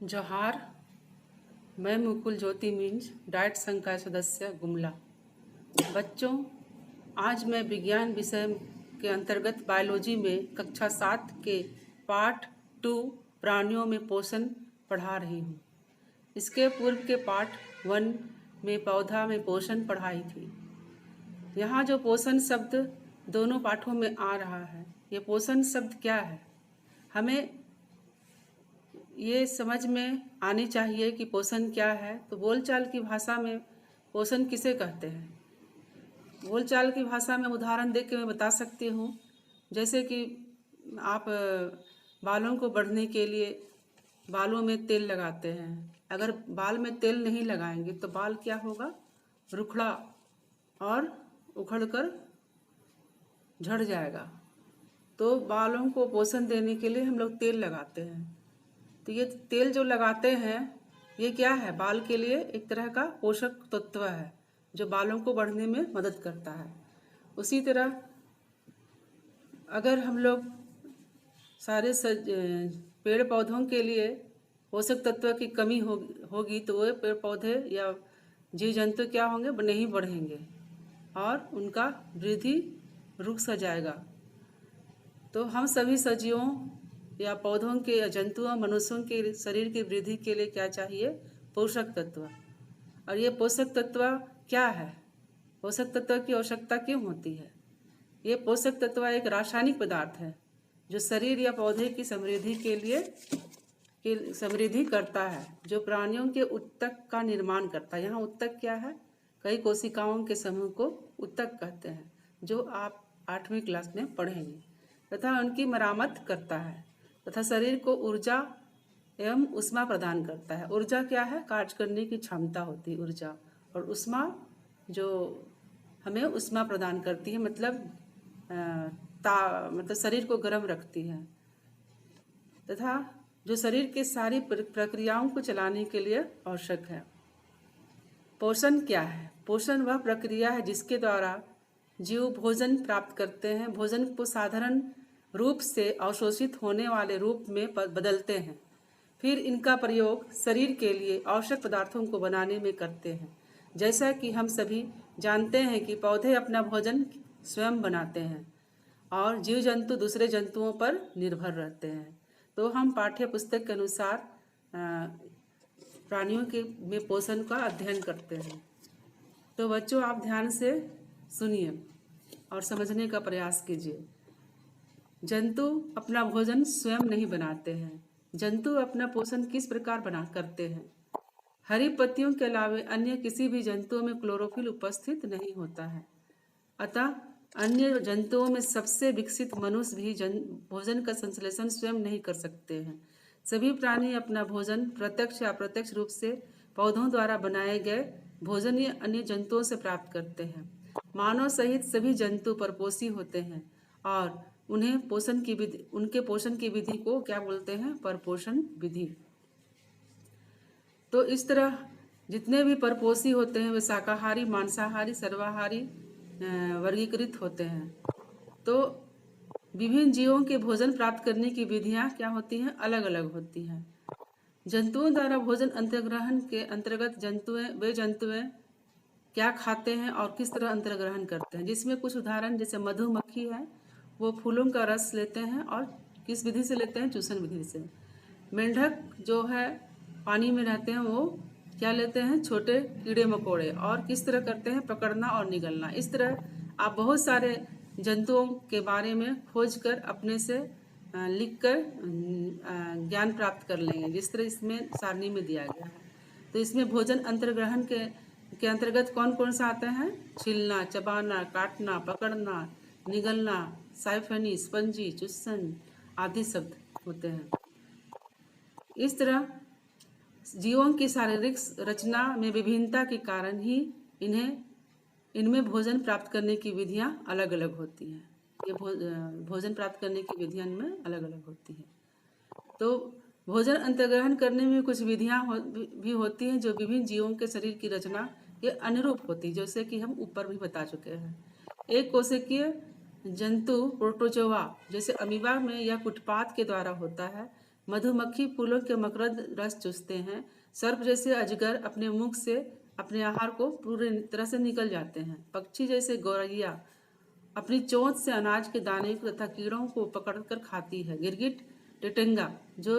जोहार। मैं मुकुल ज्योति means diet संघ का सदस्य गुमला। बच्चों, आज मैं विज्ञान विषय के अंतर्गत बायोलॉजी में कक्षा 7 के पार्ट 2 प्राणियों में पोषण पढ़ा रही हूँ। इसके पूर्व के पार्ट 1 में पौधा में पोषण पढ़ाई थी। यहाँ जो पोषण शब्द दोनों पाठों में आ रहा है, ये पोषण शब्द क्या है? हमें ये समझ में आनी चाहिए कि पोषण क्या है। तो बोलचाल की भाषा में पोषण किसे कहते हैं? बोलचाल की भाषा में उदाहरण दे के मैं बता सकती हूँ। जैसे कि आप बालों को बढ़ने के लिए बालों में तेल लगाते हैं। अगर बाल में तेल नहीं लगाएंगे तो बाल क्या होगा? रुखड़ा और उखड़कर झड़ जाएगा। तो बालों को पोषण देने के लिए हम लोग तेल लगाते हैं। तो ये तेल जो लगाते हैं, ये क्या है? बाल के लिए एक तरह का पोषक तत्व है जो बालों को बढ़ने में मदद करता है। उसी तरह अगर हम लोग सारे पेड़ पौधों के लिए पोषक तत्व की कमी होगी तो वो पेड़ पौधे या जीव जंतु क्या होंगे? नहीं बढ़ेंगे और उनका वृद्धि रुक सा जाएगा। तो हम सभी सजीवों या पौधों के या जंतुओं मनुष्यों के शरीर की वृद्धि के लिए क्या चाहिए? पोषक तत्व। और ये पोषक तत्व क्या है? पोषक तत्व की आवश्यकता क्यों होती है? ये पोषक तत्व एक रासायनिक पदार्थ है जो शरीर या पौधे की समृद्धि के लिए समृद्धि करता है, जो प्राणियों के उत्तक का निर्माण करता है। यहाँ उत्तक क्या है? कई कोशिकाओं के समूह को उत्तक कहते हैं, जो आप 8वीं क्लास में पढ़ेंगे। तथा उनकी मरामत करता है तथा शरीर को ऊर्जा एवं ऊष्मा प्रदान करता है। ऊर्जा क्या है? कार्य करने की क्षमता होती है ऊर्जा। और ऊष्मा जो हमें ऊष्मा प्रदान करती है, मतलब शरीर को गर्म रखती है तथा जो शरीर के सारी प्रक्रियाओं को चलाने के लिए आवश्यक है। पोषण क्या है? पोषण वह प्रक्रिया है जिसके द्वारा जीव भोजन प्राप्त करते हैं। भोजन को साधारण रूप से अवशोषित होने वाले रूप में बदलते हैं, फिर इनका प्रयोग शरीर के लिए आवश्यक पदार्थों को बनाने में करते हैं। जैसा कि हम सभी जानते हैं कि पौधे अपना भोजन स्वयं बनाते हैं और जीव जंतु दूसरे जंतुओं पर निर्भर रहते हैं। तो हम पाठ्य पुस्तक के अनुसार प्राणियों के में पोषण का अध्ययन करते हैं। तो बच्चों, आप ध्यान से सुनिए और समझने का प्रयास कीजिए। जंतु अपना भोजन स्वयं नहीं बनाते हैं। जंतु अपना पोषण किस प्रकार करते हैं? हरी पत्तियों के अलावा अन्य किसी भी जंतुओं में क्लोरोफिल उपस्थित नहीं होता है। अतः अन्य जंतुओं में सबसे विकसित मनुष्य भी भोजन का संश्लेषण स्वयं नहीं कर सकते हैं। सभी प्राणी अपना भोजन प्रत्यक्ष या अप्रत्यक्ष रूप से पौधों द्वारा बनाए गए भोजन या अन्य जंतुओं से प्राप्त करते हैं। मानव सहित सभी जंतु परपोषी होते हैं और उनके पोषण की विधि को क्या बोलते हैं? परपोषण विधि। तो इस तरह जितने भी परपोषी होते हैं वे शाकाहारी, मांसाहारी, सर्वाहारी वर्गीकृत होते हैं। तो विभिन्न जीवों के भोजन प्राप्त करने की विधियां क्या होती हैं? अलग अलग होती हैं। जंतुओं द्वारा भोजन अंतर्ग्रहण के अंतर्गत वे जंतुएं क्या खाते हैं और किस तरह अंतर्ग्रहण करते हैं, जिसमें कुछ उदाहरण जैसे मधुमक्खी है, वो फूलों का रस लेते हैं और किस विधि से लेते हैं? चूसन विधि से। मेंढक जो है पानी में रहते हैं, वो क्या लेते हैं? छोटे कीड़े मकोड़े। और किस तरह करते हैं? पकड़ना और निगलना। इस तरह आप बहुत सारे जंतुओं के बारे में खोज कर अपने से लिख कर ज्ञान प्राप्त कर लेंगे, जिस तरह इसमें सारणी में दिया गया है। तो इसमें भोजन अंतर्ग्रहण के अंतर्गत कौन कौन सा आता है? छीलना, चबाना, काटना, पकड़ना, निगलना, साइफनी, स्पंजी, चुस्सन आदि शब्द होते हैं। इस तरह जीवों की शारीरिक रचना में विभिन्नता के कारण ही इनमें भोजन प्राप्त करने की विधियां अलग अलग होती हैं। ये भोजन प्राप्त करने की विधियां इनमें अलग अलग होती हैं। तो भोजन अंतर्ग्रहण करने में कुछ विधियां भी होती हैं जो विभिन्न जीवों के शरीर की रचना के अनुरूप होती है, जैसे कि हम ऊपर भी बता चुके हैं। एक कोशिकीय जंतु प्रोटोजोआ जैसे अमीबा में यह कुटपात के द्वारा होता है। मधुमक्खी फूलों के मकरंद रस चूसते हैं। सर्प जैसे अजगर अपने मुख से अपने आहार को पूरी तरह से निकल जाते हैं। पक्षी जैसे गौरैया अपनी चोंच से अनाज के दाने तथा कीड़ों को पकड़कर खाती है। गिरगिट टिटिंगा जो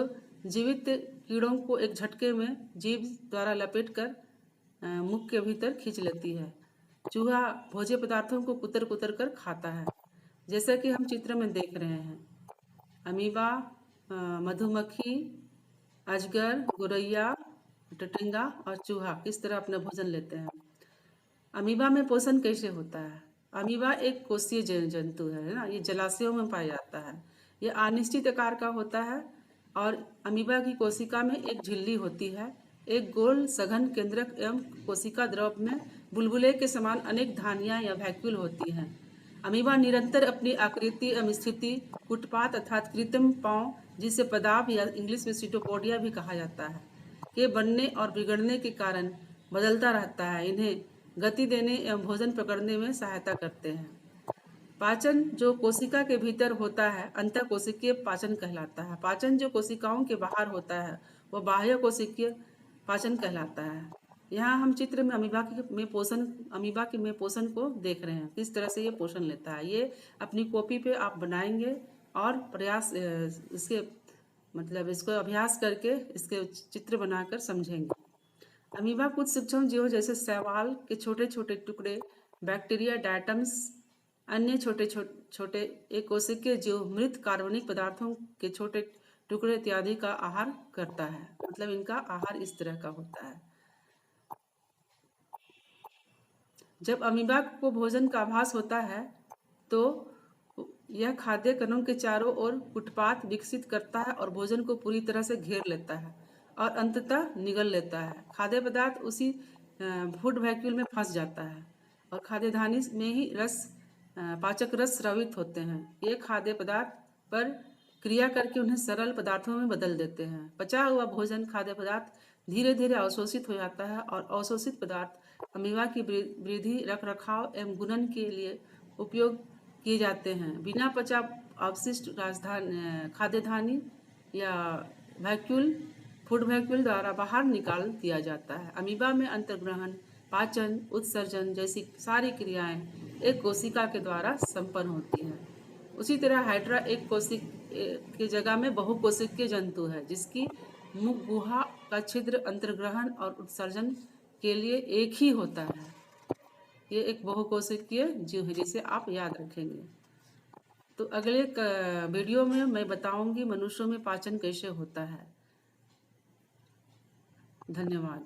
जीवित कीड़ों को एक झटके में जीभ द्वारा लपेटकर मुख के भीतर खींच लेती है। चूहा भोज्य पदार्थों को कुतर कुतर कर खाता है। जैसा कि हम चित्र में देख रहे हैं, अमीबा, मधुमक्खी, अजगर, गौरैया, टिटिंगा और चूहा किस तरह अपना भोजन लेते हैं। अमीबा में पोषण कैसे होता है? अमीबा एक कोशीय जंतु है ना, ये जलाशयों में पाया जाता है। ये अनिश्चित आकार का होता है और अमीबा की कोशिका में एक झिल्ली होती है। एक गोल सघन केंद्रक एवं कोशिका द्रव में बुलबुले के समान अनेक धानियाँ या वैक्यूल होती हैं। अमीबा निरंतर अपनी आकृति एवं स्थिति कुटपात अर्थात कृत्रिम पाँव, जिसे पदार्थ या इंग्लिश में सीटोपोडिया भी कहा जाता है, के बनने और बिगड़ने के कारण बदलता रहता है। इन्हें गति देने एवं भोजन पकड़ने में सहायता करते हैं। पाचन जो कोशिका के भीतर होता है अंतःकोशिकीय पाचन कहलाता है। पाचन जो कोशिकाओं के बाहर होता है वह बाह्य कोशिकीय पाचन कहलाता है। यहाँ हम चित्र में अमीबा के में पोषण को देख रहे हैं, किस तरह से ये पोषण लेता है। ये अपनी कॉपी पे आप बनाएंगे और प्रयास इसके मतलब इसको अभ्यास करके इसके चित्र बनाकर समझेंगे। अमीबा कुछ सूक्ष्म जीवों जैसे शैवाल के छोटे छोटे टुकड़े, बैक्टीरिया, डायटम्स, अन्य छोटे छोटे एक कोशिकीय जीव मृत कार्बनिक पदार्थों के छोटे टुकड़े इत्यादि का आहार करता है। मतलब इनका आहार इस तरह का होता है। जब अमीबा को भोजन का आभास होता है तो यह खाद्य कणों के चारों ओर कुटपाथ विकसित करता है और भोजन को पूरी तरह से घेर लेता है और अंततः निगल लेता है। खाद्य पदार्थ उसी फूड वैक्यूल में फंस जाता है और खाद्य धानी में ही पाचक रस स्रावित होते हैं। ये खाद्य पदार्थ पर क्रिया करके उन्हें सरल पदार्थों में बदल देते हैं। पचा हुआ भोजन खाद्य पदार्थ धीरे धीरे अवशोषित हो जाता है और अवशोषित पदार्थ अमीबा की वृद्धि, रखरखाव एवं गुणन के लिए उपयोग किए जाते हैं। बिना पचा अवशिष्ट खाद्य धानी या फूड वैक्यूल द्वारा बाहर निकाल दिया जाता है। अमीबा में अंतर्ग्रहण, पाचन, उत्सर्जन जैसी सारी क्रियाएं एक कोशिका के द्वारा संपन्न होती हैं। उसी तरह हाइड्रा एक कोशिक की जगह में बहुकोशिकीय जंतु है, जिसकी मुख गुहा का छिद्र अंतर्ग्रहण और उत्सर्जन के लिए एक ही होता है। ये एक बहुकोशिकीय जीव है जिसे आप याद रखेंगे। तो अगले वीडियो में मैं बताऊंगी मनुष्यों में पाचन कैसे होता है। धन्यवाद।